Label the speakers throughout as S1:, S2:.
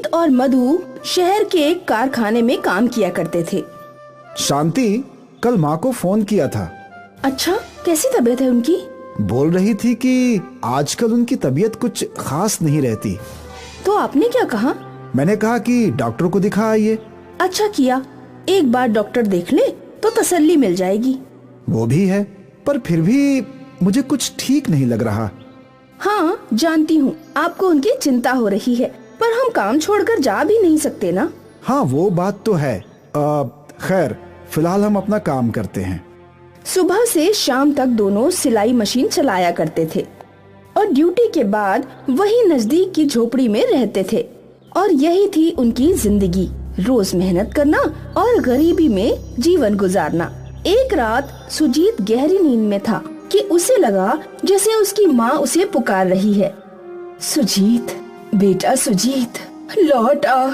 S1: और मधु शहर के एक कारखाने में काम किया करते थे।
S2: शांति कल माँ को फोन किया था।
S1: अच्छा, कैसी तबीयत है उनकी?
S2: बोल रही थी कि आजकल उनकी तबीयत कुछ खास नहीं रहती।
S1: तो आपने क्या कहा?
S2: मैंने कहा कि डॉक्टर को दिखा आइए।
S1: अच्छा किया, एक बार डॉक्टर देख ले तो तसल्ली मिल जाएगी।
S2: वो भी है, पर फिर भी मुझे कुछ ठीक नहीं लग रहा।
S1: हाँ जानती हूँ आपको उनकी चिंता हो रही है, पर हम काम छोड़कर जा भी नहीं सकते ना।
S2: हाँ वो बात तो है। खैर फिलहाल हम अपना काम करते हैं।
S1: सुबह से शाम तक दोनों सिलाई मशीन चलाया करते थे और ड्यूटी के बाद वही नजदीक की झोपड़ी में रहते थे और यही थी उनकी जिंदगी, रोज मेहनत करना और गरीबी में जीवन गुजारना। एक रात सुजीत गहरी नींद में था कि उसे लगा जैसे उसकी माँ उसे पुकार रही है। सुजीत, बेटा सुजीत, लौट आ।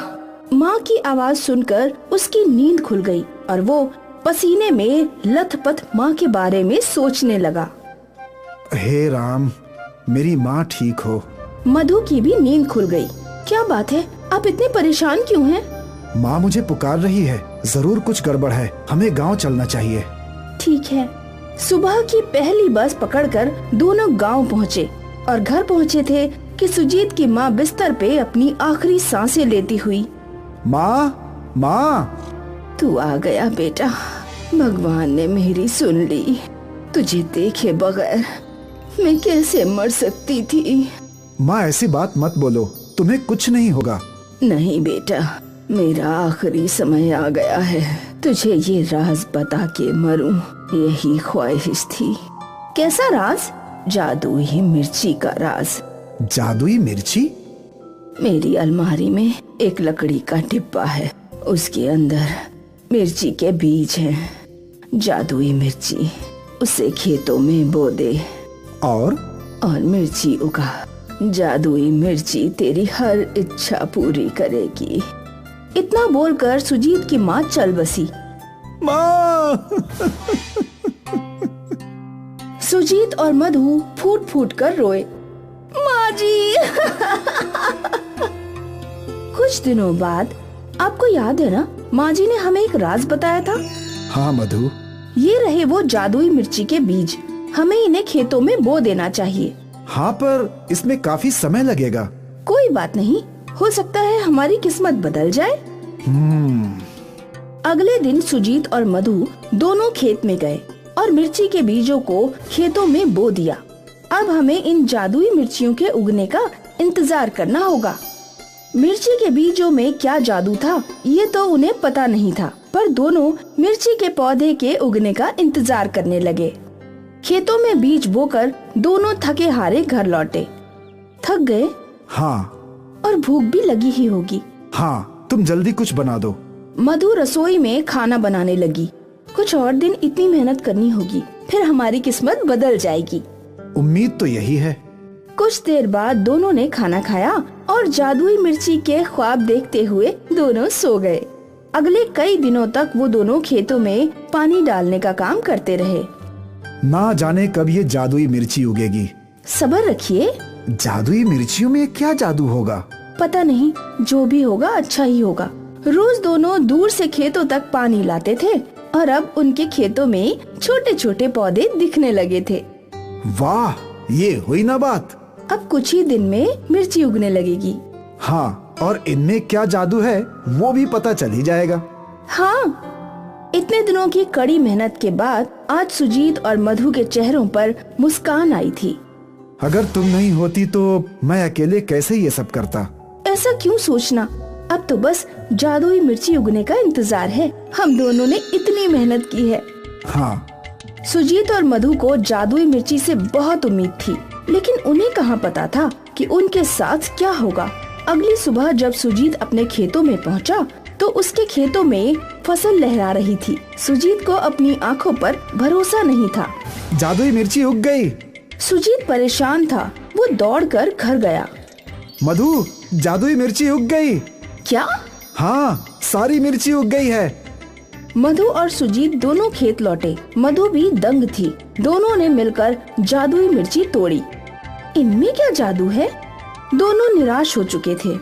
S1: माँ की आवाज सुनकर उसकी नींद खुल गई और वो पसीने में लथपथ माँ के बारे में सोचने लगा।
S2: हे राम, मेरी माँ ठीक हो।
S1: मधु की भी नींद खुल गई। क्या बात है, आप इतने परेशान क्यों हैं?
S2: माँ मुझे पुकार रही है, जरूर कुछ गड़बड़ है, हमें गांव चलना चाहिए।
S1: ठीक है। सुबह की पहली बस पकड़कर दोनों गांव पहुँचे और घर पहुँचे थे कि सुजीत की माँ बिस्तर पे अपनी आखिरी सांसें लेती हुई।
S2: माँ, माँ।
S1: तू आ गया बेटा, भगवान ने मेरी सुन ली। तुझे देखे बगैर मैं कैसे मर सकती थी।
S2: माँ ऐसी बात मत बोलो, तुम्हें कुछ नहीं होगा।
S1: नहीं बेटा, मेरा आखिरी समय आ गया है, तुझे ये राज बता के मरूं, यही ख्वाहिश थी। कैसा राज? जादुई मिर्ची का राज।
S2: जादुई मिर्ची?
S1: मेरी अलमारी में एक लकड़ी का डिब्बा है, उसके अंदर मिर्ची के बीज हैं। जादुई मिर्ची, उसे खेतों में बो दे
S2: और
S1: मिर्ची उगा। जादुई मिर्ची तेरी हर इच्छा पूरी करेगी। इतना बोलकर सुजीत की माँ चल बसी।
S2: माँ।
S1: सुजीत और मधु फूट फूट कर रोए। माँ जी। कुछ दिनों बाद, आपको याद है ना, माँ जी ने हमें एक राज बताया था।
S2: हाँ मधु।
S1: ये रहे वो जादुई मिर्ची के बीज, हमें इन्हें खेतों में बो देना चाहिए।
S2: हाँ पर इसमें काफी समय लगेगा।
S1: कोई बात नहीं, हो सकता है हमारी किस्मत बदल जाए। अगले दिन सुजीत और मधु दोनों खेत में गए और मिर्ची के बीजों को खेतों में बो दिया। अब हमें इन जादुई मिर्चियों के उगने का इंतजार करना होगा। मिर्ची के बीजों में क्या जादू था ये तो उन्हें पता नहीं था, पर दोनों मिर्ची के पौधे के उगने का इंतजार करने लगे। खेतों में बीज बोकर दोनों थके हारे घर लौटे। थक गए?
S2: हाँ।
S1: और भूख भी लगी ही होगी।
S2: हाँ, तुम जल्दी कुछ बना दो।
S1: मधु रसोई में खाना बनाने लगी। कुछ और दिन इतनी मेहनत करनी होगी, फिर हमारी किस्मत बदल जाएगी।
S2: उम्मीद तो यही है।
S1: कुछ देर बाद दोनों ने खाना खाया और जादुई मिर्ची के ख्वाब देखते हुए दोनों सो गए। अगले कई दिनों तक वो दोनों खेतों में पानी डालने का काम करते रहे।
S2: ना जाने कब ये जादुई मिर्ची उगेगी।
S1: सब्र रखिए।
S2: जादुई मिर्चियों में क्या जादू होगा?
S1: पता नहीं, जो भी होगा अच्छा ही होगा। रोज दोनों दूर से खेतों तक पानी लाते थे और अब उनके खेतों में छोटे छोटे पौधे दिखने लगे थे।
S2: वाह, ये हुई ना बात।
S1: अब कुछ ही दिन में मिर्ची उगने लगेगी।
S2: हाँ, और इनमें क्या जादू है वो भी पता चल ही जाएगा।
S1: हाँ, इतने दिनों की कड़ी मेहनत के बाद आज सुजीत और मधु के चेहरों पर मुस्कान आई थी।
S2: अगर तुम नहीं होती तो मैं अकेले कैसे ये सब करता।
S1: ऐसा क्यों सोचना, अब तो बस जादुई मिर्ची उगने का इंतजार है। हम दोनों ने इतनी मेहनत की है।
S2: हाँ।
S1: सुजीत और मधु को जादुई मिर्ची से बहुत उम्मीद थी, लेकिन उन्हें कहाँ पता था कि उनके साथ क्या होगा। अगली सुबह जब सुजीत अपने खेतों में पहुंचा, तो उसके खेतों में फसल लहरा रही थी। सुजीत को अपनी आंखों पर भरोसा नहीं था।
S2: जादुई मिर्ची उग गई।
S1: सुजीत परेशान था। वो दौड़कर घर गया।
S2: मधु, जादुई मिर्ची उग गई।
S1: क्या?
S2: हाँ, सारी मिर्ची उग गई है।
S1: मधु और सुजीत दोनों खेत लौटे। मधु भी दंग थी। दोनों ने मिलकर जादुई मिर्ची तोड़ी। इनमें क्या जादू है? दोनों निराश हो चुके थे।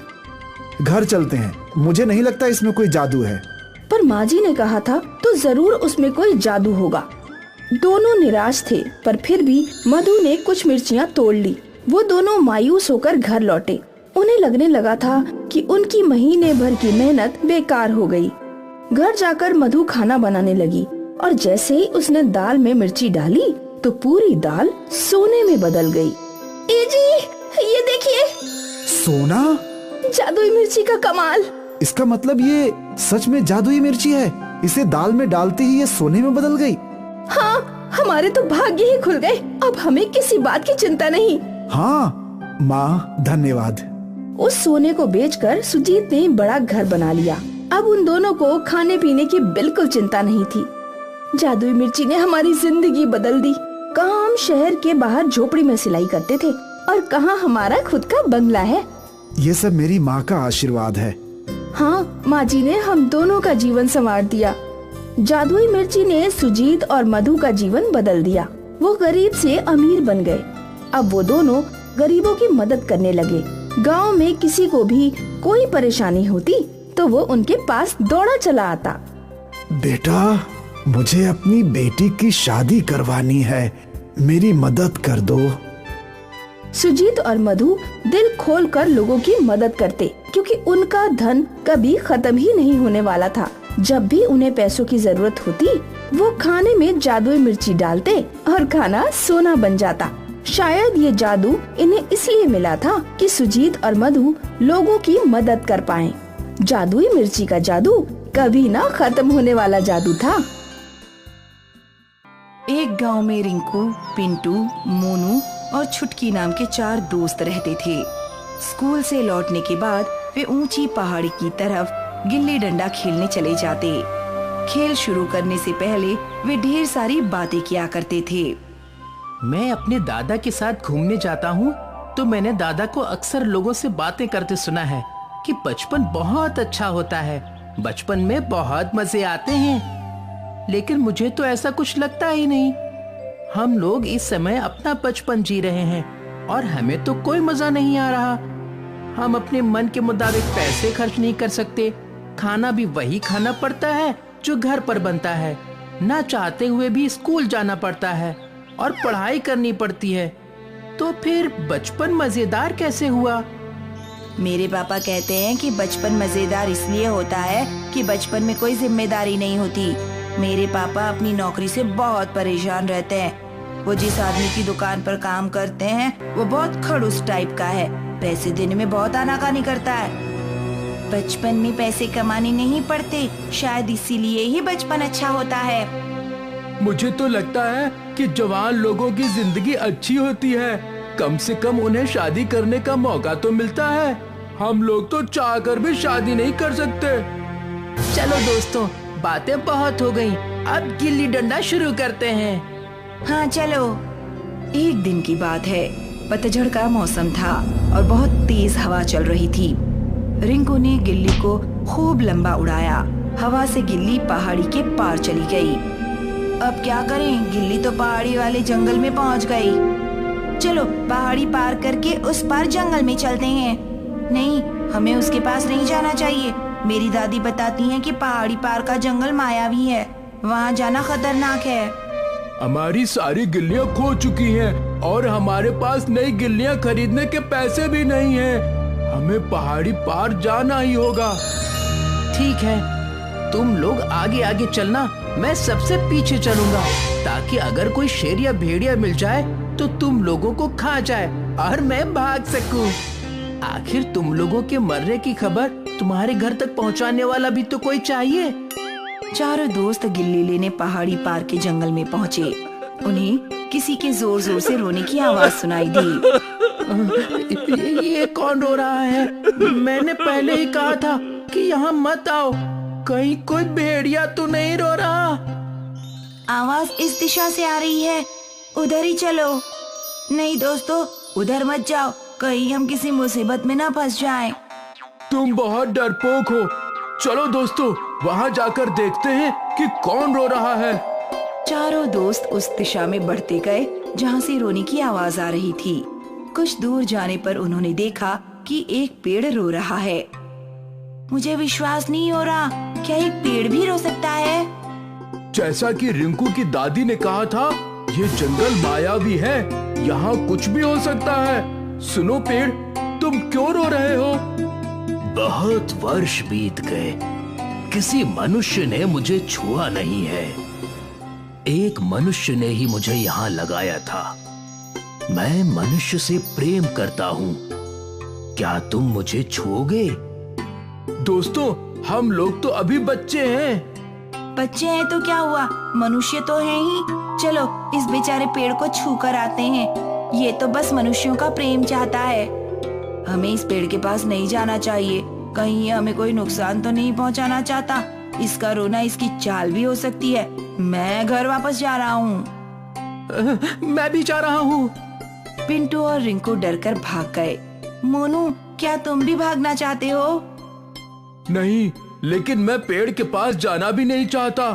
S2: घर चलते हैं, मुझे नहीं लगता इसमें कोई जादू है।
S1: पर माँ जी ने कहा था तो जरूर उसमें कोई जादू होगा। दोनों निराश थे, पर फिर भी मधु ने कुछ मिर्चियाँ तोड़ ली। वो दोनों मायूस होकर घर लौटे। उन्हें लगने लगा था कि उनकी महीने भर की मेहनत बेकार हो गई। घर जाकर मधु खाना बनाने लगी और जैसे ही उसने दाल में मिर्ची डाली तो पूरी दाल सोने में बदल गई। ए जी, ये देखिए,
S2: सोना?
S1: जादुई मिर्ची का कमाल।
S2: इसका मतलब ये सच में जादुई मिर्ची है। इसे दाल में डालते ही ये सोने में बदल गई।
S1: हाँ, हमारे तो भाग्य ही खुल गए। अब हमें किसी बात की चिंता नहीं।
S2: हाँ माँ, धन्यवाद।
S1: उस सोने को बेचकर सुजीत ने बड़ा घर बना लिया। अब उन दोनों को खाने पीने की बिल्कुल चिंता नहीं थी। जादुई मिर्ची ने हमारी जिंदगी बदल दी। कहाँ हम शहर के बाहर झोपड़ी में सिलाई करते थे और कहाँ हमारा खुद का बंगला है।
S2: ये सब मेरी माँ का आशीर्वाद है।
S1: हाँ, माँ जी ने हम दोनों का जीवन संवार दिया। जादुई मिर्ची ने सुजीत और मधु का जीवन बदल दिया। वो गरीब से अमीर बन गए। अब वो दोनों गरीबों की मदद करने लगे। गांव में किसी को भी कोई परेशानी होती तो वो उनके पास दौड़ा चला आता।
S2: बेटा, मुझे अपनी बेटी की शादी करवानी है, मेरी मदद कर दो।
S1: सुजीत और मधु दिल खोलकर लोगों की मदद करते, क्योंकि उनका धन कभी खत्म ही नहीं होने वाला था। जब भी उन्हें पैसों की जरूरत होती, वो खाने में जादुई मिर्ची डालते और खाना सोना बन जाता। शायद ये जादू इन्हें इसलिए मिला था कि सुजीत और मधु लोगों की मदद कर पाएं। जादुई मिर्ची का जादू कभी ना खत्म होने वाला जादू था।
S3: एक गांव में रिंकू, पिंटू, मोनू और छुटकी नाम के 4 दोस्त रहते थे। स्कूल से लौटने के बाद वे ऊंची पहाड़ी की तरफ गिल्ली डंडा खेलने चले जाते। खेल शुरू करने से पहले वे ढेर सारी बातें किया करते थे।
S4: मैं अपने दादा के साथ घूमने जाता हूँ तो मैंने दादा को अक्सर लोगों से बातें करते सुना है कि बचपन बहुत अच्छा होता है, बचपन में बहुत मजे आते हैं। लेकिन मुझे तो ऐसा कुछ लगता ही नहीं। हम लोग इस समय अपना बचपन जी रहे हैं और हमें तो कोई मजा नहीं आ रहा। हम अपने मन के मुताबिक पैसे खर्च नहीं कर सकते, खाना भी वही खाना पड़ता है जो घर पर बनता है, ना चाहते हुए भी स्कूल जाना पड़ता है और पढ़ाई करनी पड़ती है। तो फिर बचपन मजेदार कैसे हुआ?
S3: मेरे पापा कहते हैं कि बचपन मजेदार इसलिए होता है कि बचपन में कोई जिम्मेदारी नहीं होती। मेरे पापा अपनी नौकरी से बहुत परेशान रहते हैं। वो जिस आदमी की दुकान पर काम करते हैं वो बहुत खड़ूस टाइप का है, पैसे देने में बहुत आनाकानी करता है। बचपन में पैसे कमाने नहीं पड़ते, शायद इसीलिए ही बचपन अच्छा होता है।
S4: मुझे तो लगता है कि जवान लोगों की जिंदगी अच्छी होती है, कम से कम उन्हें शादी करने का मौका तो मिलता है। हम लोग तो चाहकर भी शादी नहीं कर सकते। चलो दोस्तों, बातें बहुत हो गईं, अब गिल्ली डंडा शुरू करते हैं।
S3: हाँ चलो। एक दिन की बात है, पतझड़ का मौसम था और बहुत तेज हवा चल रही थी। रिंकू ने गिल्ली को खूब लंबा उड़ाया। हवा से गिल्ली पहाड़ी के पार चली गई। अब क्या करें, गिल्ली तो पहाड़ी वाले जंगल में पहुंच गई। चलो पहाड़ी पार करके उस पार जंगल में चलते हैं। नहीं, हमें उसके पास नहीं जाना चाहिए। मेरी दादी बताती हैं कि पहाड़ी पार का जंगल मायावी है, वहाँ जाना खतरनाक है।
S4: हमारी सारी गिल्लियाँ खो चुकी हैं और हमारे पास नई गिल्लियाँ खरीदने के पैसे भी नहीं हैं। हमें पहाड़ी पार जाना ही होगा। ठीक है, तुम लोग आगे आगे चलना, मैं सबसे पीछे चलूंगा, ताकि अगर कोई शेर या भेड़िया मिल जाए तो तुम लोगों को खा जाए और मैं भाग सकूं। आखिर तुम लोगों के मरने की खबर तुम्हारे घर तक पहुंचाने वाला भी तो कोई चाहिए।
S3: चारों दोस्त गिल्ली लेने पहाड़ी पार के जंगल में पहुँचे। उन्हें किसी के जोर जोर से रोने की आवाज सुनाई दी।
S4: ये कौन रो रहा है? मैंने पहले ही कहा था कि यहाँ मत आओ। कहीं कोई भेड़िया तो नहीं रो रहा?
S3: आवाज इस दिशा से आ रही है, उधर ही चलो। नहीं दोस्तों, उधर मत जाओ, कहीं हम किसी मुसीबत में ना फंस जाएं।
S4: तुम बहुत डरपोक हो। चलो दोस्तों, वहाँ जाकर देखते हैं कि कौन रो रहा है।
S3: चारों दोस्त उस दिशा में बढ़ते गए जहाँ से रोने की आवाज आ रही थी। कुछ दूर जाने पर उन्होंने देखा कि एक पेड़ रो रहा है। मुझे विश्वास नहीं हो रहा, क्या एक पेड़ भी रो सकता है?
S5: जैसा कि रिंकू की दादी ने कहा था, ये जंगल मायावी है, यहाँ कुछ भी हो सकता है। सुनो पेड़, तुम क्यों रो रहे हो?
S4: बहुत वर्ष बीत गए, किसी मनुष्य ने मुझे छुआ नहीं है। एक मनुष्य ने ही मुझे यहाँ लगाया था। मैं मनुष्य से प्रेम करता हूँ, क्या तुम मुझे छुओगे?
S5: दोस्तों, हम लोग तो अभी बच्चे हैं।
S3: बच्चे हैं तो क्या हुआ, मनुष्य तो हैं ही। चलो इस बेचारे पेड़ को छू कर आते हैं, ये तो बस मनुष्यों का प्रेम चाहता है। हमें इस पेड़ के पास नहीं जाना चाहिए, कहीं ये हमें कोई नुकसान तो नहीं पहुंचाना चाहता। इसका रोना इसकी चाल भी हो सकती है। मैं घर वापस जा रहा हूँ।
S5: मैं भी जा रहा हूँ।
S3: पिंटू और रिंकू डरकर भाग गए। मोनू, क्या तुम भी भागना चाहते हो?
S5: नहीं, लेकिन मैं पेड़ के पास जाना भी नहीं चाहता।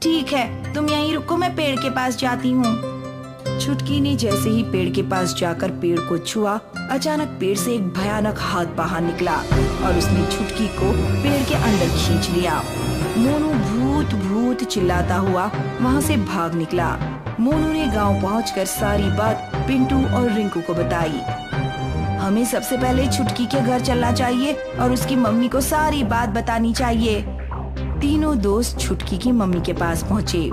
S3: ठीक है, तुम यहीं रुको, मैं पेड़ के पास जाती हूँ। छुटकी ने जैसे ही पेड़ के पास जाकर पेड़ को छुआ, अचानक पेड़ से एक भयानक हाथ बाहर निकला और उसने छुटकी को पेड़ के अंदर खींच लिया। मोनू भूत भूत चिल्लाता हुआ वहाँ से भाग निकला। मोनू ने गांव पहुंचकर सारी बात पिंटू और रिंकू को बताई। हमें सबसे पहले छुटकी के घर चलना चाहिए और उसकी मम्मी को सारी बात बतानी चाहिए। तीनों दोस्त छुटकी की मम्मी के पास पहुँचे।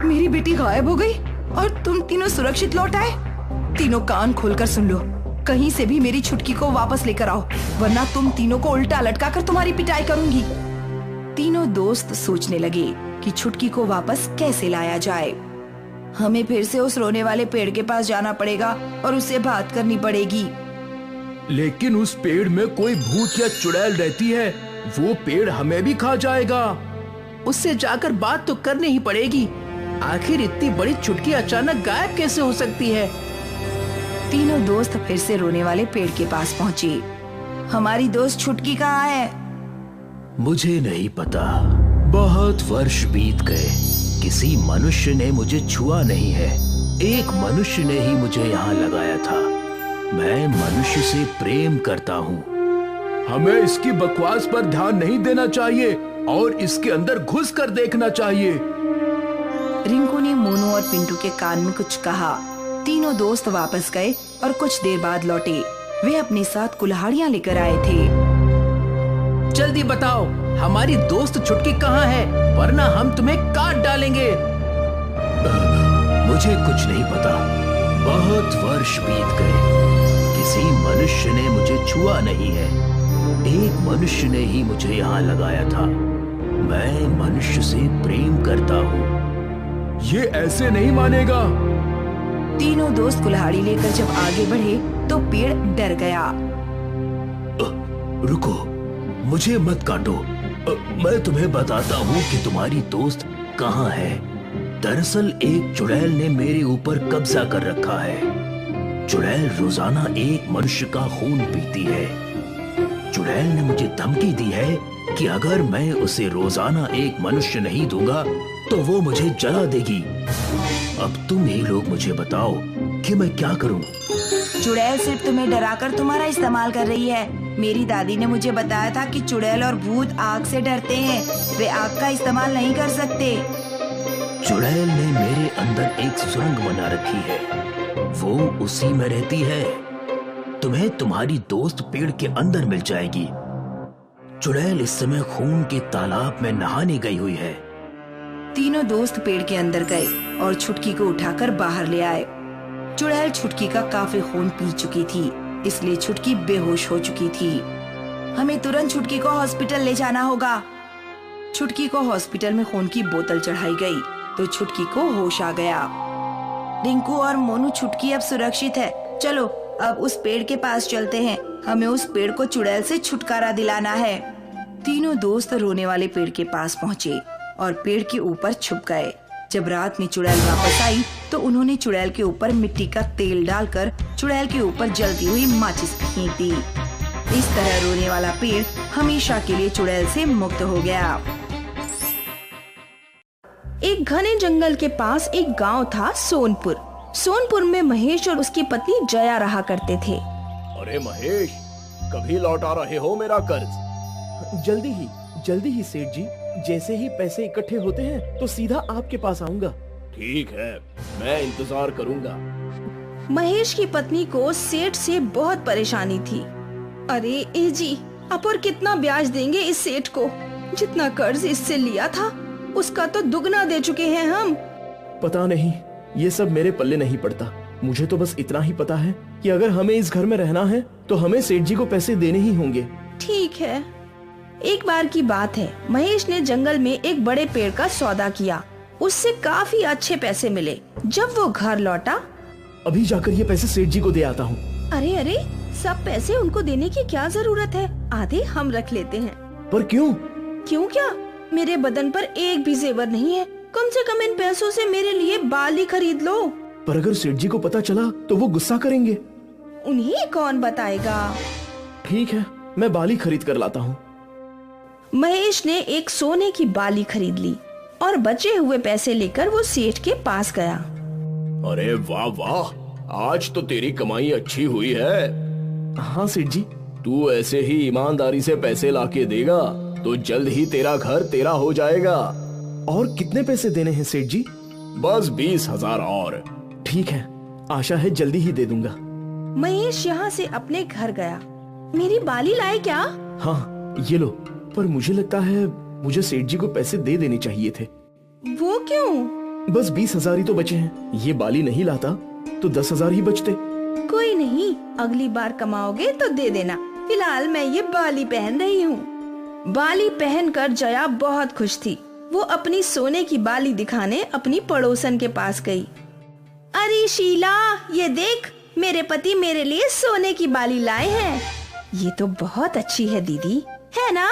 S1: मेरी बेटी गायब हो गई और तुम तीनों सुरक्षित लौट आए। तीनों कान खोलकर सुन लो, कहीं से भी मेरी छुटकी को वापस लेकर आओ, वरना तुम तीनों को उल्टा लटका कर तुम्हारी पिटाई करूंगी।
S3: तीनों दोस्त सोचने लगे कि छुटकी को वापस कैसे लाया जाए। हमें फिर से उस रोने वाले पेड़ के पास जाना पड़ेगा और उससे बात करनी पड़ेगी।
S5: लेकिन उस पेड़ में कोई भूत या चुड़ैल रहती है, वो पेड़ हमें भी खा जाएगा।
S4: उससे जाकर बात तो करनी ही पड़ेगी। आखिर इतनी बड़ी छुटकी अचानक गायब कैसे हो सकती है?
S3: तीनों दोस्त फिर से रोने वाले पेड़ के पास पहुँचे। हमारी दोस्त छुटकी कहाँ है?
S4: मुझे नहीं पता, बहुत वर्ष बीत गए, किसी मनुष्य ने मुझे छुआ नहीं है। एक मनुष्य ने ही मुझे यहाँ लगाया था। मैं मनुष्य से प्रेम करता हूँ।
S5: हमें इसकी बकवास पर ध्यान नहीं देना चाहिए और इसके अंदर घुस कर देखना चाहिए।
S3: रिंकू ने मोनू और पिंटू के कान में कुछ कहा। तीनों दोस्त वापस गए और कुछ देर बाद लौटे। वे अपने साथ कुल्हाड़ियाँ लेकर आए थे।
S4: जल्दी बताओ, हमारी दोस्त छुटकी कहाँ है, वरना हम तुम्हें काट डालेंगे।
S5: मुझे कुछ नहीं पता, बहुत वर्ष बीत गए, किसी मनुष्य ने मुझे छुआ नहीं है। एक मनुष्य ने ही मुझे यहाँ लगाया था। मैं मनुष्य से प्रेम करता हूँ। ये ऐसे नहीं मानेगा।
S3: तीनों दोस्त कुल्हाड़ी लेकर जब आगे बढ़े तो पेड़ डर गया।
S5: रुको, मुझे मत काटो। मैं तुम्हें बताता हूँ कि तुम्हारी दोस्त कहाँ है। दरअसल एक चुड़ैल ने मेरे ऊपर कब्जा कर रखा है। चुड़ैल रोजाना एक मनुष्य का खून पीती है। चुड़ैल ने मुझे धमकी दी है कि अगर मैं उसे रोजाना एक मनुष्य नहीं दूंगा तो वो मुझे जला देगी। अब तुम ही लोग मुझे बताओ कि मैं क्या करूं?
S3: चुड़ैल सिर्फ तुम्हें डराकर तुम्हारा इस्तेमाल कर रही है। मेरी दादी ने मुझे बताया था कि चुड़ैल और भूत आग से डरते हैं, वे आग का इस्तेमाल नहीं कर सकते।
S5: चुड़ैल ने मेरे अंदर एक सुरंग बना रखी है, वो उसी में रहती है। तुम्हें तुम्हारी दोस्त पेड़ के अंदर मिल जाएगी। चुड़ैल इस समय खून के तालाब में नहाने गई हुई है।
S3: तीनों दोस्त पेड़ के अंदर गए और छुटकी को उठाकर बाहर ले आए। चुड़ैल छुटकी का काफी खून पी चुकी थी, इसलिए छुटकी बेहोश हो चुकी थी। हमें तुरंत छुटकी को हॉस्पिटल ले जाना होगा। छुटकी को हॉस्पिटल में खून की बोतल चढ़ाई गई तो छुटकी को होश आ गया। रिंकू और मोनू, छुटकी अब सुरक्षित है, चलो अब उस पेड़ के पास चलते हैं। हमें उस पेड़ को चुड़ैल से छुटकारा दिलाना है। तीनों दोस्त रोने वाले पेड़ के पास पहुँचे और पेड़ के ऊपर छुप गए। जब रात में चुड़ैल वापस आई तो उन्होंने चुड़ैल के ऊपर मिट्टी का तेल डालकर चुड़ैल के ऊपर जलती हुई माचिस फेंक दी। इस तरह रोने वाला पेड़ हमेशा के लिए चुड़ैल से मुक्त हो गया।
S1: एक घने जंगल के पास एक गांव था, सोनपुर। सोनपुर में महेश और उसकी पत्नी जया रहा करते थे।
S5: अरे महेश, कभी लौटा रहे हो मेरा कर्ज?
S6: जल्दी ही सेठ जी। जैसे ही पैसे इकट्ठे होते हैं तो सीधा आपके पास आऊंगा।
S5: ठीक है, मैं इंतजार करूंगा।
S1: महेश की पत्नी को सेठ से बहुत परेशानी थी। अरे ए जी, आप और कितना ब्याज देंगे इस सेठ को? जितना कर्ज इससे लिया था उसका तो दुगना दे चुके हैं हम।
S6: पता नहीं, ये सब मेरे पल्ले नहीं पड़ता। मुझे तो बस इतना ही पता है कि अगर हमें इस घर में रहना है तो हमें सेठ जी को पैसे देने ही होंगे।
S1: ठीक है। एक बार की बात है, महेश ने जंगल में एक बड़े पेड़ का सौदा किया। उससे काफी अच्छे पैसे मिले। जब वो घर लौटा,
S6: अभी जाकर ये पैसे सेठ जी को दे आता हूँ।
S1: अरे अरे, सब पैसे उनको देने की क्या जरूरत है? आधे हम रख लेते हैं।
S6: पर क्यों?
S1: क्यों क्या? मेरे बदन पर एक भी जेवर नहीं है। कम से कम इन पैसों से मेरे लिए बाल ही खरीद लो।
S6: पर अगर सेठ जी को पता चला तो वो गुस्सा करेंगे।
S1: उन्हें कौन बताएगा?
S6: ठीक है, मैं बाली खरीद कर लाता हूँ।
S1: महेश ने एक सोने की बाली खरीद ली और बचे हुए पैसे लेकर वो सेठ के पास गया।
S5: अरे वाह वाह, आज तो तेरी कमाई अच्छी हुई है।
S6: हाँ सेठ जी।
S5: तू ऐसे ही ईमानदारी से पैसे लाके देगा तो जल्द ही तेरा घर तेरा हो जाएगा।
S6: और कितने पैसे देने हैं सेठ जी?
S5: बस 20,000 और।
S6: ठीक है, आशा है जल्दी ही दे दूंगा।
S1: महेश यहाँ से अपने घर गया। मेरी बाली लाए क्या?
S6: हाँ, ये लो। पर मुझे लगता है मुझे सेठ जी को पैसे दे देने चाहिए थे।
S1: वो क्यों?
S6: बस 20,000 ही तो बचे हैं। ये बाली नहीं लाता तो 10,000 ही बचते।
S1: कोई नहीं, अगली बार कमाओगे तो दे देना। फिलहाल मैं ये बाली पहन रही हूँ। बाली पहनकर जया बहुत खुश थी। वो अपनी सोने की बाली दिखाने अपनी पड़ोसन के पास गई। अरे शीला, ये देख, मेरे पति मेरे लिए सोने की बाली लाए हैं। ये तो बहुत अच्छी है दीदी, है ना?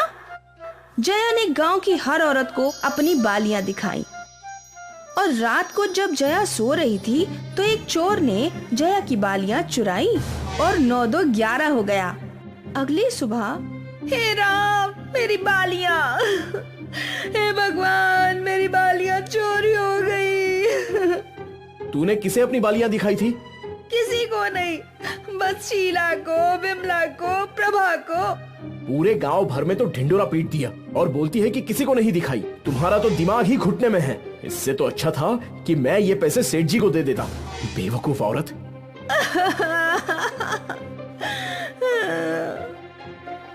S1: जया ने गांव की हर औरत को अपनी बालियां दिखाई। और रात को जब जया सो रही थी तो एक चोर ने जया की बालियां चुराई और 9-2-11 हो गया। अगली सुबह, हे राम, मेरी बालियां! हे भगवान, मेरी बालियां चोरी हो गई।
S6: तूने किसे अपनी बालियां दिखाई थी?
S1: किसी को नहीं, बस शीला को, बिमला को, प्रभा को।
S6: पूरे गांव भर में तो ढिंडोरा पीट दिया और बोलती है कि किसी को नहीं दिखाई। तुम्हारा तो दिमाग ही घुटने में है। इससे तो अच्छा था कि मैं ये पैसे सेठ जी को दे देता। बेवकूफ औरत।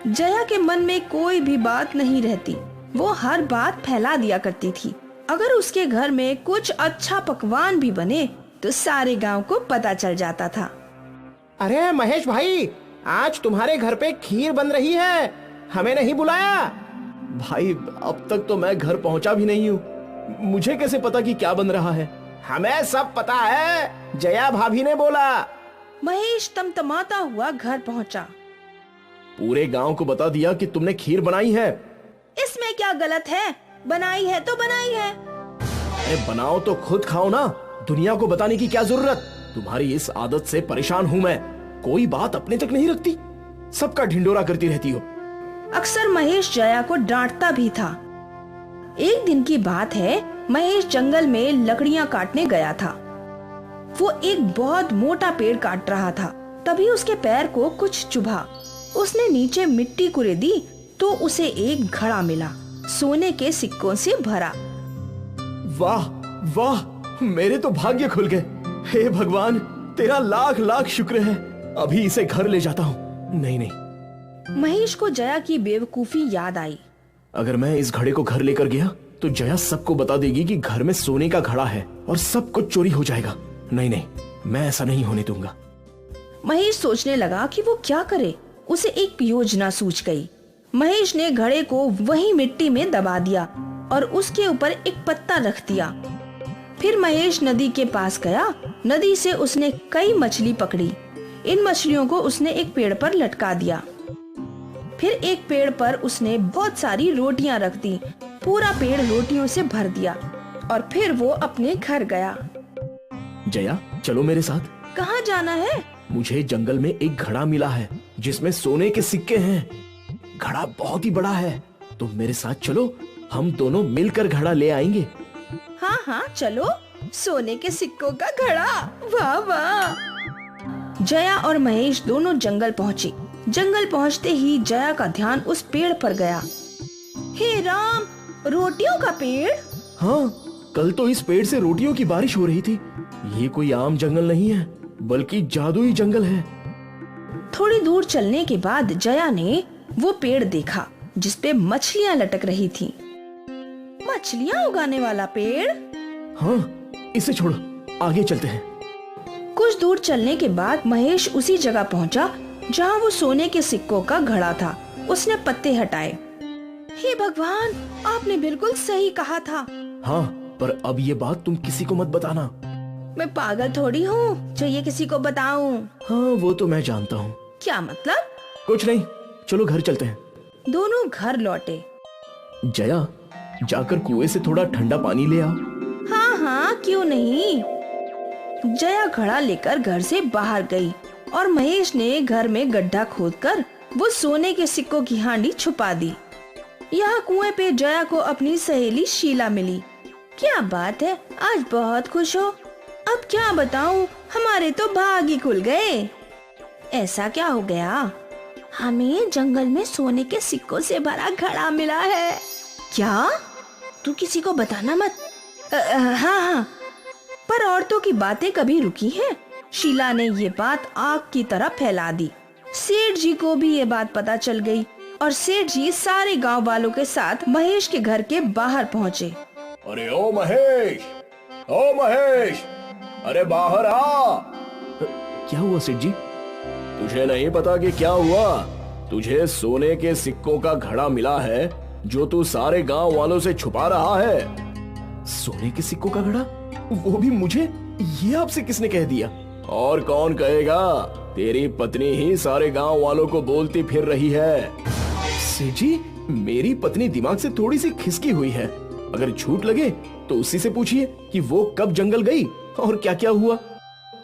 S1: जया के मन में कोई भी बात नहीं रहती। वो हर बात फैला दिया करती थी। अगर उसके घर में कुछ अच्छा पकवान भी बने तो सारे गांव को पता चल जाता था।
S7: अरे महेश भाई, आज तुम्हारे घर पे खीर बन रही है, हमें नहीं बुलाया?
S6: भाई, अब तक तो मैं घर पहुंचा भी नहीं हूँ। मुझे कैसे पता कि क्या बन रहा है?
S7: हमें सब पता है, जया भाभी ने बोला।
S1: महेश तमतमाता हुआ घर पहुंचा।
S6: पूरे गांव को बता दिया कि तुमने खीर बनाई है।
S1: इसमें क्या गलत है? बनाई है तो बनाई है।
S6: अरे बनाओ तो खुद खाओ ना, दुनिया को बताने की क्या जरूरत? तुम्हारी इस आदत से परेशान हूँ मैं। कोई बात अपने तक नहीं रखती, सबका ढिंडोरा करती रहती हो।
S1: अक्सर महेश जया को डांटता भी था। एक दिन की बात है, महेश जंगल में लकड़ियां काटने गया था। वो एक बहुत मोटा पेड़ काट रहा था। तभी उसके पैर को कुछ चुभा। उसने नीचे मिट्टी कुरेदी तो उसे एक घड़ा मिला, सोने के सिक्कों से भरा।
S6: वाह वाह, मेरे तो भाग्य खुल गए। हे भगवान, तेरा लाख लाख शुक्र है। अभी इसे घर ले जाता हूँ। नहीं।
S1: महेश को जया की बेवकूफी याद आई।
S6: अगर मैं इस घड़े को घर लेकर गया तो जया सबको बता देगी कि घर में सोने का घड़ा है और सब कुछ चोरी हो जाएगा। नहीं, मैं ऐसा नहीं होने दूंगा।
S1: महेश सोचने लगा कि वो क्या करे। उसे एक योजना सूझ गई। महेश ने घड़े को वहीं मिट्टी में दबा दिया और उसके ऊपर एक पत्ता रख दिया। फिर महेश नदी के पास गया। नदी से उसने कई मछली पकड़ी। इन मछलियों को उसने एक पेड़ पर लटका दिया। फिर एक पेड़ पर उसने बहुत सारी रोटियां रख दी। पूरा पेड़ रोटियों से भर दिया और फिर वो अपने घर गया।
S6: जया, चलो मेरे साथ।
S1: कहाँ जाना है?
S6: मुझे जंगल में एक घड़ा मिला है जिसमें सोने के सिक्के हैं। घड़ा बहुत ही बड़ा है, तुम मेरे साथ चलो, हम दोनों मिलकर घड़ा ले आएंगे।
S1: हाँ, चलो। सोने के सिक्कों का घड़ा, वाह वाह। जया और महेश दोनों जंगल पहुँचे। जंगल पहुंचते ही जया का ध्यान उस पेड़ पर गया। हे राम, रोटियों का पेड़?
S6: हाँ, कल तो इस पेड़ से रोटियों की बारिश हो रही थी। ये कोई आम जंगल नहीं है, बल्कि जादुई जंगल है।
S1: थोड़ी दूर चलने के बाद जया ने वो पेड़ देखा जिसपे मछलियां लटक रही थीं। मछलियां उगाने वाला पेड़?
S6: हाँ, इसे छोड़ो, आगे चलते हैं।
S1: कुछ दूर चलने के बाद महेश उसी जगह पहुंचा जहां वो सोने के सिक्कों का घड़ा था। उसने पत्ते हटाए। हे भगवान, आपने बिल्कुल सही कहा था।
S6: हाँ, पर अब ये बात तुम किसी को मत बताना।
S1: मैं पागल थोड़ी हूँ जो ये किसी को बताऊं।
S6: हाँ, वो तो मैं जानता हूँ।
S1: क्या मतलब?
S6: कुछ नहीं, चलो घर चलते हैं।
S1: दोनों घर लौटे।
S6: जया, जाकर कुएं से थोड़ा ठंडा पानी ले आओ।
S1: हाँ हाँ, क्यों नहीं। जया घड़ा लेकर घर से बाहर गई और महेश ने घर में गड्ढा खोदकर वो सोने के सिक्कों की हांडी छुपा दी। यहाँ कुएं पे जया को अपनी सहेली शीला मिली। क्या बात है, आज बहुत खुश हो। अब क्या बताऊं, हमारे तो भाग ही खुल गए। ऐसा क्या हो गया? हमें जंगल में सोने के सिक्कों से भरा घड़ा मिला है। क्या? तू किसी को बताना मत। हाँ, पर औरतों की बातें कभी रुकी हैं? शीला ने ये बात आग की तरह फैला दी। सेठ जी को भी ये बात पता चल गई और सेठ जी सारे गांव वालों के साथ महेश के घर के बाहर पहुँचे।
S6: अरे ओ महेश, ओ महेश, अरे बाहर आ। क्या हुआ सेठ जी? तुझे नहीं पता कि क्या हुआ? तुझे सोने के सिक्कों का घड़ा मिला है जो तू सारे गांव वालों से छुपा रहा है। सोने के सिक्कों का घड़ा? वो भी मुझे? ये आपसे किसने कह दिया? और कौन कहेगा? तेरी पत्नी ही सारे गांव वालों को बोलती फिर रही है। सेठ जी, मेरी पत्नी दिमाग से थोड़ी सी खिसकी हुई है। अगर झूठ लगे तो उसी से पूछिए कि वो कब जंगल गई और क्या क्या हुआ।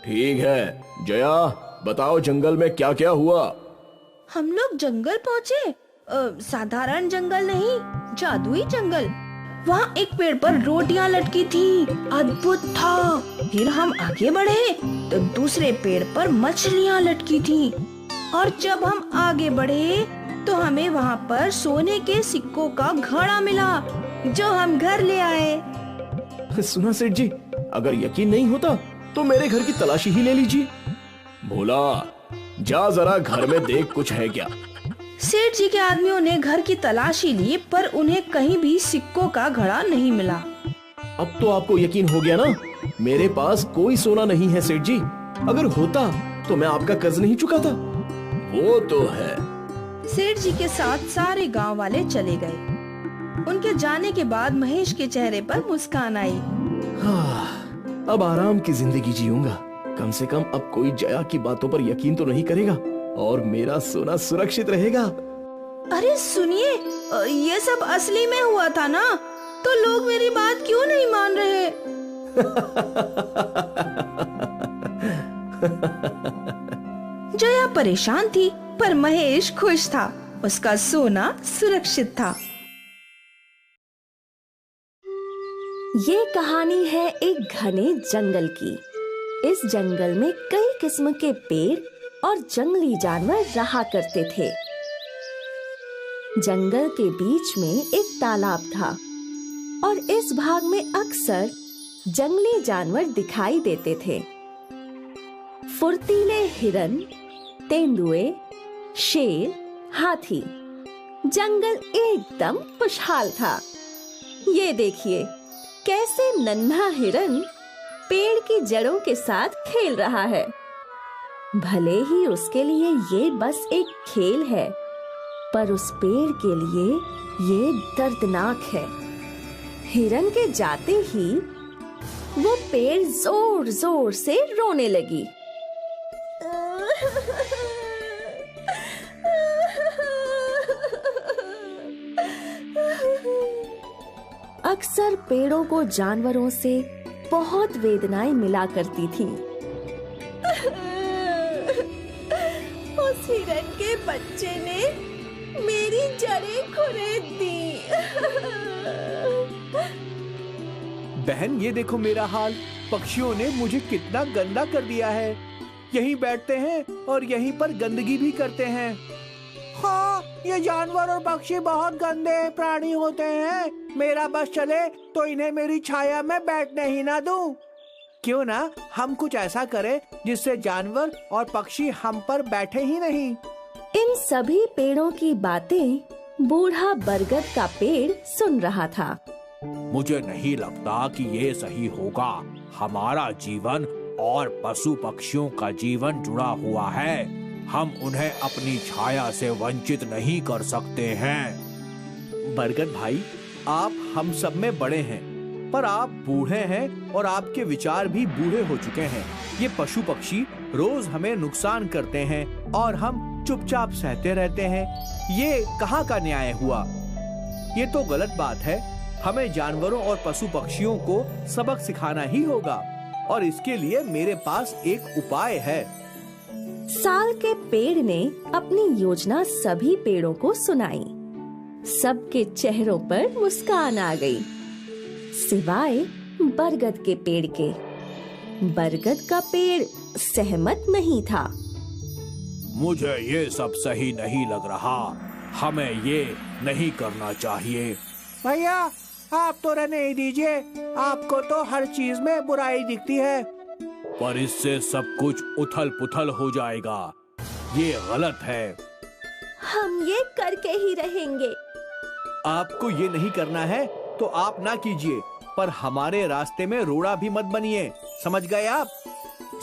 S6: ठीक है जया, बताओ जंगल में क्या क्या हुआ?
S1: हम लोग जंगल पहुँचे। साधारण जंगल नहीं, जादुई जंगल। वहाँ एक पेड़ पर रोटियां लटकी थी, अद्भुत था। फिर हम आगे बढ़े तो दूसरे पेड़ पर मछलियां लटकी थी और जब हम आगे बढ़े तो हमें वहाँ पर सोने के सिक्कों का घड़ा मिला जो हम घर ले आए।
S6: सुना सेठ जी, अगर यकीन नहीं होता तो मेरे घर की तलाशी ही ले लीजिए। भोला, जा जरा घर में देख कुछ है क्या।
S1: सेठ जी के आदमियों ने घर की तलाशी ली पर उन्हें कहीं भी सिक्कों का घड़ा नहीं मिला।
S6: अब तो आपको यकीन हो गया ना? मेरे पास कोई सोना नहीं है सेठ जी। अगर होता तो मैं आपका कर्ज नहीं चुकाता। वो तो है।
S1: सेठ जी के साथ सारे गांव वाले चले गए। उनके जाने के बाद महेश के चेहरे पर मुस्कान आई।
S6: अब आराम की जिंदगी जीऊंगा। कम से कम अब कोई जया की बातों पर यकीन तो नहीं करेगा और मेरा सोना सुरक्षित रहेगा।
S1: अरे सुनिए, ये सब असली में हुआ था ना? तो लोग मेरी बात क्यों नहीं मान रहे? जया परेशान थी पर महेश खुश था। उसका सोना सुरक्षित था।
S8: ये कहानी है एक घने जंगल की। इस जंगल में कई किस्म के पेड़ और जंगली जानवर रहा करते थे। जंगल के बीच में एक तालाब था और इस भाग में अक्सर जंगली जानवर दिखाई देते थे। फुर्तीले हिरन, तेंदुए, शेर, हाथी। जंगल एकदम खुशहाल था। ये देखिए कैसे नन्हा हिरन पेड़ की जड़ों के साथ खेल रहा है। भले ही उसके लिए ये बस एक खेल है, पर उस पेड़ के लिए ये दर्दनाक है। हिरन के जाते ही वो पेड़ जोर जोर से रोने लगी। अक्सर पेड़ों को जानवरों से बहुत वेदनाएं मिला करती थी। उस हिरन के बच्चे ने मेरी जड़ें खुरेद दी।
S9: बहन, ये देखो मेरा हाल। पक्षियों ने मुझे कितना गंदा कर दिया है। यहीं बैठते हैं और यहीं पर गंदगी भी करते हैं। हाँ, ये जानवर और पक्षी बहुत गंदे प्राणी होते हैं। मेरा बस चले तो इन्हें मेरी छाया में बैठने ही ना दूं। क्यों ना हम कुछ ऐसा करें जिससे जानवर और पक्षी हम पर बैठे ही नहीं।
S8: इन सभी पेड़ों की बातें बूढ़ा बरगद का पेड़ सुन रहा था।
S9: मुझे नहीं लगता कि ये सही होगा। हमारा जीवन और पशु पक्षियों का जीवन जुड़ा हुआ है। हम उन्हें अपनी छाया से वंचित नहीं कर सकते हैं। बरगद भाई, आप हम सब में बड़े हैं, पर आप बूढ़े हैं और आपके विचार भी बूढ़े हो चुके हैं। ये पशु पक्षी रोज हमें नुकसान करते हैं और हम चुपचाप सहते रहते हैं। ये कहाँ का न्याय हुआ? ये तो गलत बात है। हमें जानवरों और पशु पक्षियों को सबक सिखाना ही होगा और इसके लिए मेरे पास एक उपाय है।
S8: साल के पेड़ ने अपनी योजना सभी पेड़ों को सुनाई। सबके चेहरों पर मुस्कान आ गई, सिवाय बरगद के पेड़ के। बरगद का पेड़ सहमत नहीं था।
S9: मुझे ये सब सही नहीं लग रहा। हमें ये नहीं करना चाहिए। भैया, आप तो रहने ही दीजिए। आपको तो हर चीज में बुराई दिखती है। पर इससे सब कुछ उथल पुथल हो जाएगा। ये गलत है।
S8: हम ये करके ही रहेंगे।
S9: आपको ये नहीं करना है तो आप ना कीजिए, पर हमारे रास्ते में रोड़ा भी मत बनिए। समझ गए आप?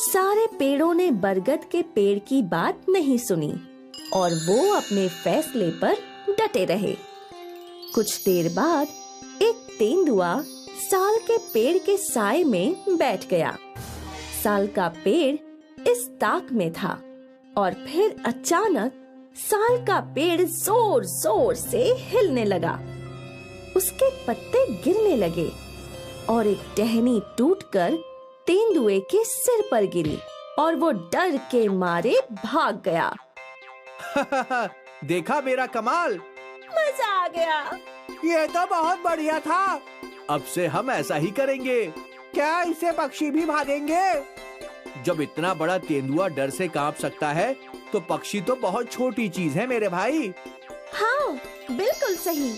S8: सारे पेड़ों ने बरगद के पेड़ की बात नहीं सुनी और वो अपने फैसले पर डटे रहे। कुछ देर बाद एक तेंदुआ साल के पेड़ के साए में बैठ गया। साल का पेड़ इस ताक में था और फिर अचानक साल का पेड़ जोर जोर से हिलने लगा। उसके पत्ते गिरने लगे और एक टहनी टूटकर तेंदुए के सिर पर गिरी और वो डर के मारे भाग गया।
S9: देखा मेरा कमाल?
S8: मजा आ गया।
S9: ये तो बहुत बढ़िया था। अब से हम ऐसा ही करेंगे। क्या इससे पक्षी भी भागेंगे? जब इतना बड़ा तेंदुआ डर से कांप सकता है तो पक्षी तो बहुत छोटी चीज है मेरे भाई।
S8: हाँ, बिल्कुल सही।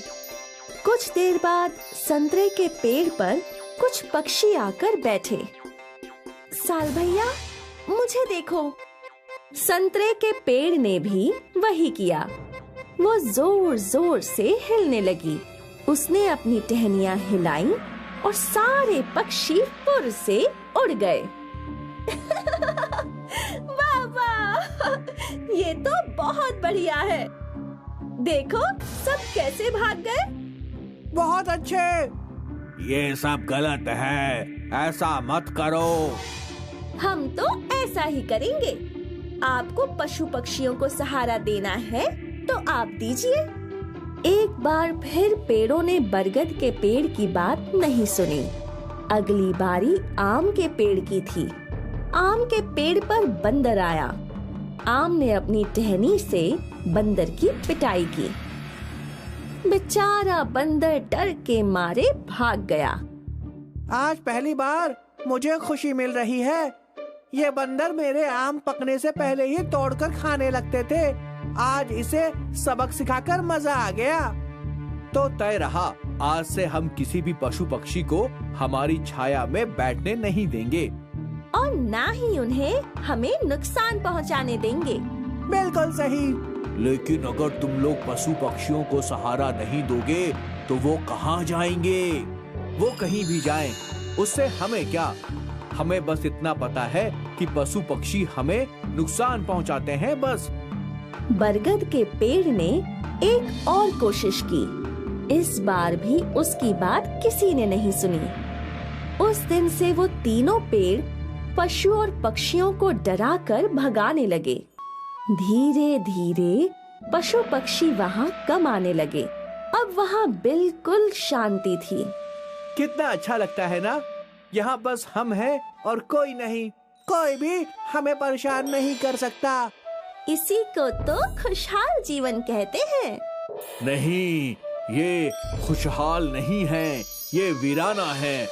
S8: कुछ देर बाद संतरे के पेड़ पर कुछ पक्षी आकर बैठे। साल भैया, मुझे देखो। संतरे के पेड़ ने भी वही किया। वो जोर जोर से हिलने लगी। उसने अपनी टहनियां हिलाई और सारे पक्षी फुर से उड़ गए। वाह वाह, ये तो बहुत बढ़िया है। देखो सब कैसे भाग गए।
S9: बहुत अच्छे। ये सब गलत है, ऐसा मत करो।
S8: हम तो ऐसा ही करेंगे। आपको पशु पक्षियों को सहारा देना है तो आप दीजिए। एक बार फिर पेड़ों ने बरगद के पेड़ की बात नहीं सुनी। अगली बारी आम के पेड़ की थी। आम के पेड़ पर बंदर आया। आम ने अपनी टहनी से बंदर की पिटाई की। बेचारा बंदर डर के मारे भाग गया।
S9: आज पहली बार मुझे खुशी मिल रही है। ये बंदर मेरे आम पकने से पहले ही तोड़कर खाने लगते थे। आज इसे सबक सिखाकर मजा आ गया। तो तय रहा, आज से हम किसी भी पशु पक्षी को हमारी छाया में बैठने नहीं देंगे
S8: और ना ही उन्हें हमें नुकसान पहुंचाने देंगे।
S9: बिल्कुल सही। लेकिन अगर तुम लोग पशु पक्षियों को सहारा नहीं दोगे तो वो कहाँ जाएंगे? वो कहीं भी जाएं, उससे हमें क्या? हमें बस इतना पता है कि पशु पक्षी हमें नुकसान पहुंचाते हैं, बस।
S8: बरगद के पेड़ ने एक और कोशिश की। इस बार भी उसकी बात किसी ने नहीं सुनी। उस दिन से वो तीनों पेड़ पशु और पक्षियों को डराकर भगाने लगे। धीरे धीरे पशु पक्षी वहाँ कम आने लगे। अब वहाँ बिल्कुल शांति थी।
S9: कितना अच्छा लगता है ना? यहाँ बस हम हैं और कोई नहीं। कोई भी हमें परेशान नहीं कर सकता।
S8: इसी को तो खुशहाल जीवन कहते हैं।
S9: नहीं, ये खुशहाल नहीं है, ये वीराना है।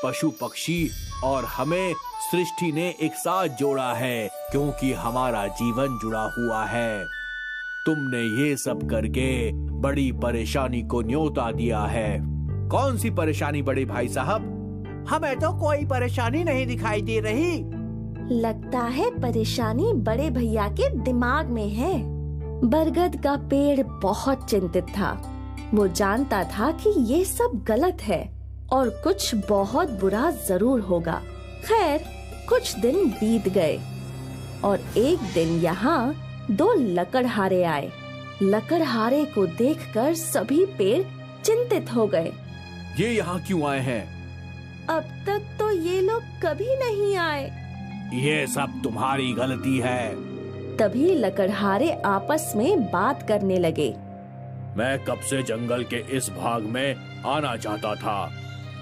S9: पशु पक्षी और हमें सृष्टि ने एक साथ जोड़ा है, क्योंकि हमारा जीवन जुड़ा हुआ है। तुमने ये सब करके बड़ी परेशानी को न्योता दिया है। कौन सी परेशानी बड़े भाई साहब?
S7: हमें तो कोई परेशानी नहीं दिखाई दे रही।
S8: लगता है परेशानी बड़े भैया के दिमाग में है। बरगद का पेड़ बहुत चिंतित था। वो जानता था कि ये सब गलत है और कुछ बहुत बुरा जरूर होगा। खैर, कुछ दिन बीत गए और एक दिन यहाँ 2 लकड़हारे आए। लकड़हारे को देखकर सभी पेड़ चिंतित हो गए।
S9: ये यहाँ क्यों आए हैं?
S8: अब तक तो ये लोग कभी नहीं आए।
S9: ये सब तुम्हारी गलती है।
S8: तभी लकड़हारे आपस में बात करने लगे।
S9: मैं कब से जंगल के इस भाग में आना चाहता था।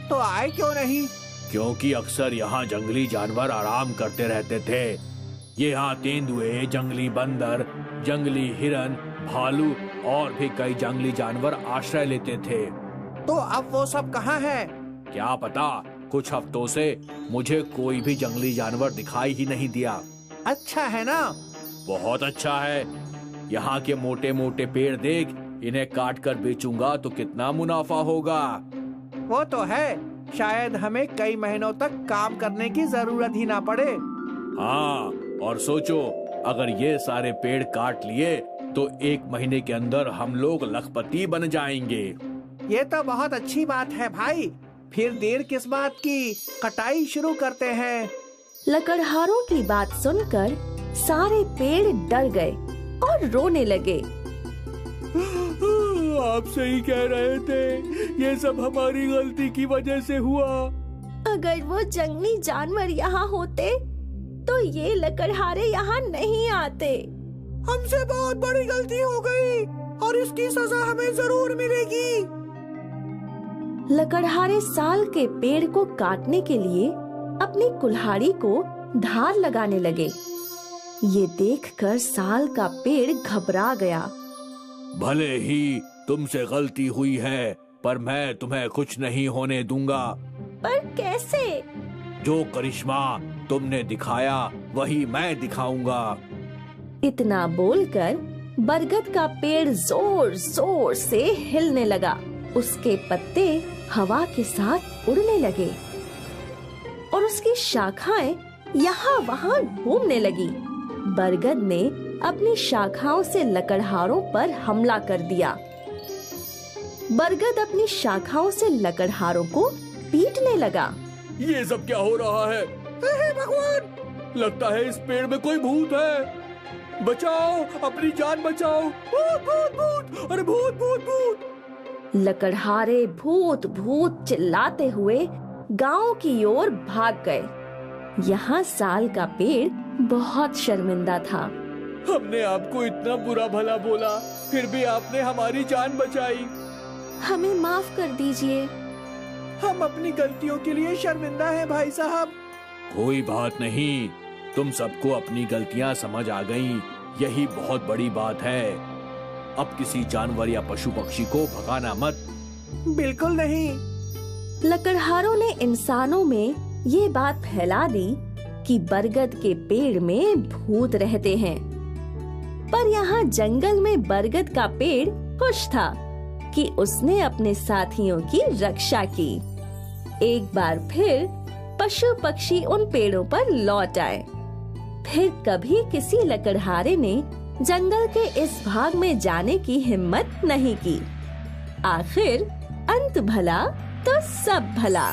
S7: तो आए क्यों नहीं?
S9: क्योंकि अक्सर यहाँ जंगली जानवर आराम करते रहते थे। ये यहाँ तेंदुए, जंगली बंदर, जंगली हिरन, भालू और भी कई जंगली जानवर आश्रय लेते थे।
S7: तो अब वो सब कहाँ है?
S9: क्या पता, कुछ हफ्तों से मुझे कोई भी जंगली जानवर दिखाई ही नहीं दिया।
S7: अच्छा है ना?
S9: बहुत अच्छा है। यहाँ के मोटे मोटे पेड़ देख, इन्हें काट कर बेचूंगा तो कितना मुनाफा होगा।
S7: वो तो है, शायद हमें कई महीनों तक काम करने की जरूरत ही ना पड़े।
S9: हाँ, और सोचो, अगर ये सारे पेड़ काट लिए तो 1 महीने के अंदर हम लोग लखपति बन जाएंगे।
S7: ये तो बहुत अच्छी बात है भाई। फिर देर किस बात की, कटाई शुरू करते हैं।
S8: लकड़हारों की बात सुनकर सारे पेड़ डर गए और रोने लगे।
S9: आप सही कह रहे थे, ये सब हमारी गलती की वजह से हुआ।
S8: अगर वो जंगली जानवर यहाँ होते तो ये लकड़हारे यहाँ नहीं आते।
S7: हमसे बहुत बड़ी गलती हो गई और इसकी सजा हमें जरूर मिलेगी।
S8: लकड़हारे साल के पेड़ को काटने के लिए अपनी कुल्हाड़ी को धार लगाने लगे। ये देखकर साल का पेड़ घबरा गया।
S9: भले ही तुमसे गलती हुई है, पर मैं तुम्हें कुछ नहीं होने दूंगा।
S8: पर कैसे?
S9: जो करिश्मा तुमने दिखाया वही मैं दिखाऊंगा।
S8: इतना बोलकर बरगद का पेड़ जोर जोर से हिलने लगा। उसके पत्ते हवा के साथ उड़ने लगे और उसकी शाखाएं यहाँ वहाँ घूमने लगी। बरगद ने अपनी शाखाओं से लकड़हारों पर हमला कर दिया। बरगद अपनी शाखाओं से लकड़हारों को पीटने लगा।
S9: ये सब क्या हो रहा है?
S7: हे भगवान!
S9: लगता है इस पेड़ में कोई भूत है। बचाओ, अपनी जान बचाओ। भूत भूत भूत! अरे भूत भूत भूत!
S8: लकड़हारे भूत भूत चिल्लाते हुए गांव की ओर भाग गए। यहाँ साल का पेड़ बहुत शर्मिंदा था।
S9: हमने आपको इतना बुरा भला बोला, फिर भी आपने हमारी जान बचाई।
S8: हमें माफ कर दीजिए।
S7: हम अपनी गलतियों के लिए शर्मिंदा हैं भाई साहब।
S9: कोई बात नहीं, तुम सबको अपनी गलतियाँ समझ आ गईं, यही बहुत बड़ी बात है। अब किसी जानवर या पशु पक्षी को भगाना मत।
S7: बिल्कुल नहीं।
S8: लकड़हारों ने इंसानों में ये बात फैला दी कि बरगद के पेड़ में भूत रहते हैं। पर यहाँ जंगल में बरगद का पेड़ खुश था कि उसने अपने साथियों की रक्षा की। एक बार फिर पशु पक्षी उन पेड़ों पर लौट आए। फिर कभी किसी लकड़हारे ने जंगल के इस भाग में जाने की हिम्मत नहीं की। आखिर अंत भला तो सब भला।